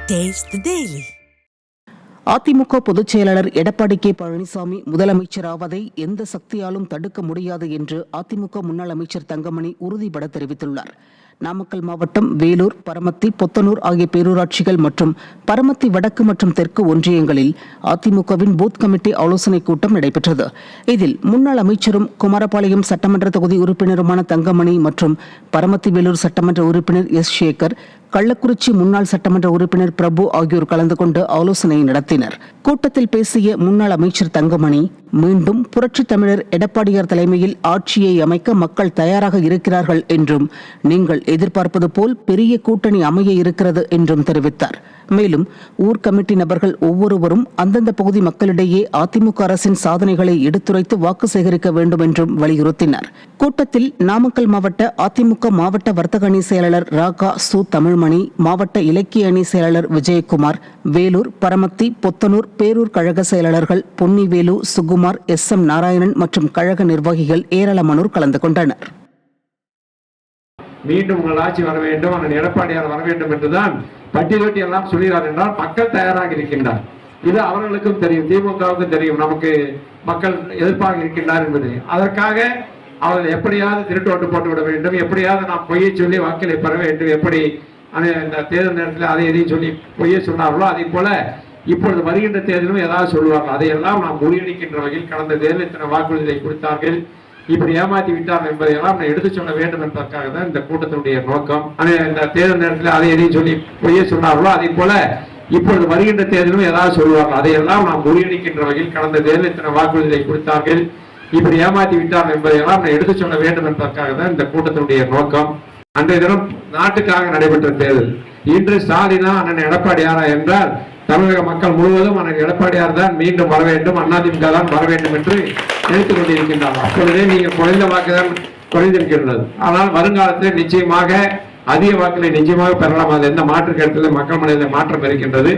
Taste the Daily. AIADMK பொதுச் செயலாளர் Edappadi K Palaniswami முதலமைச்சராவதை எந்த சக்தியாலும் தடுக்க முடியாது என்று அதிமுக முன்னாள் அமைச்சர் தங்கமணி உறுதிபட தெரிவித்துள்ளார். நாமக்கல் மாவட்டம் வேலூர், பரமத்தி, பொத்தனூர் ஆகிய பேரூராட்சிகள் மற்றும் பரமத்தி வடக்கு மற்றும் தெற்கு ஒன்றியங்களில் அதிமுகவின் பூத் கமிட்டி ஆலோசனைக் கூட்டம் நடைபெற்றது. இதில் முன்னாள் அமைச்சரும் குமாரபாளையம் சட்டமன்ற தொகுதி உறுப்பினருமான தங்கமணி மற்றும் பரமத்தி வேலூர் சட்டமன்ற உறுப்பினர் எஸ். சேகர், கள்ளக்குறிச்சி முன்னாள் சட்டமன்ற உறுப்பினர் பிரபு ஆகியோர் கலந்து கொண்டு ஆலோசனை நடத்தினர். கூட்டத்தில் பேசிய முன்னாள் அமைச்சர் தங்கமணி, மீண்டும் புரட்சித் தமிழர் எடப்பாடியார் தலைமையில் ஆட்சியை அமைக்க மக்கள் தயாராக இருக்கிறார்கள் என்றும், நீங்கள் எதிர்பார்ப்பது போல் பெரிய கூட்டணி அமைய இருக்கிறது என்றும் தெரிவித்தார். மேலும் ஊர் கமிட்டி நபர்கள் ஒவ்வொருவரும் அந்தந்த பகுதி மக்களிடையே அதிமுக அரசின் சாதனைகளை எடுத்துரைத்து வாக்கு சேகரிக்க வேண்டும் என்றும் வலியுறுத்தினார். கூட்டத்தில் நாமக்கல் மாவட்ட அதிமுக மாவட்ட வர்த்தக அணி செயலாளர் ராகா சு தமிழ்மணி, மாவட்ட இலக்கிய அணி செயலாளர் விஜயகுமார், வேலூர், பரமத்தி, பொத்தனூர் பேரூர் கழக செயலாளர்கள் பொன்னிவேலு, சுகுமார், எஸ். எம். நாராயணன் மற்றும் கழக நிர்வாகிகள் ஏராளமானோர் கலந்து கொண்டனர். மீண்டும் உங்கள் ஆட்சி வர வேண்டும், அண்ணன் எடப்பாடியார் வர வேண்டும் என்றுதான் பட்டியலிட்டு எல்லாம் சொல்கிறார் என்றால் மக்கள் தயாராக இருக்கின்றார். இது அவர்களுக்கும் தெரியும், திமுகவுக்கும் தெரியும், நமக்கு மக்கள் எதிர்ப்பாக இருக்கின்றார் என்பது. அதற்காக அவர்கள் எப்படியாவது திருட்டோட்டு போட்டு விட வேண்டும், எப்படியாவது நாம் பொய்யை சொல்லி வாக்களை பெற வேண்டும், எப்படி இந்த தேர்தல் நேரத்தில் அதை எதையும் சொல்லி பொய்யை சொன்னார்களோ அதே போல இப்பொழுது வருகின்ற தேர்தலும் ஏதாவது சொல்லுவார்கள். அதையெல்லாம் நாம் முறியடிக்கின்ற வகையில் கடந்த தேர்தல் இத்தனை வாக்குறுதிகளை கொடுத்தார்கள், இப்படி ஏமாற்றி விட்டார்கள் என்பதையெல்லாம் எடுத்து சொல்ல வேண்டும் என்பதற்காக தான் இந்த கூட்டத்தினுடைய நோக்கம். இந்த தேர்தல் நேரத்தில் அதை எதையும் சொல்லி பொய்யை சொன்னார்களோ அதே போல இப்பொழுது வருகின்ற தேர்தலும் ஏதாவது சொல்லுவார்கள். அதையெல்லாம் நாம் முறியடிக்கின்ற வகையில் கடந்த தேர்தல் இத்தனை வாக்குறுதிகளை கொடுத்தார்கள், இப்படி ஏமாற்றி விட்டார்கள் என்பதையெல்லாம் எடுத்து சொல்ல வேண்டும் என்பதற்காக தான் இந்த கூட்டத்தினுடைய நோக்கம். அன்றைய தினம் நாட்டுக்காக நடைபெற்ற தேர்தல். இன்று ஸ்டாலினா அண்ணன் எடப்பாடியாரா என்றால் தமிழக மக்கள் முழுவதும் அண்ணன் எடப்பாடியார் தான் மீண்டும் வர வேண்டும், அதிமுக தான் வர வேண்டும் என்று நினைத்துக் கொண்டிருக்கின்றார்கள். அப்பொழுதே நீங்கள் குறைந்த வாக்கு தான் குறைந்திருக்கின்றது. ஆனால் வருங்காலத்தில் நிச்சயமாக அதிக வாக்குகளை நிச்சயமாக பெறலாம். அது எந்த மாற்று கருத்தில் மக்கள் மனதில் மாற்றம் இருக்கின்றது.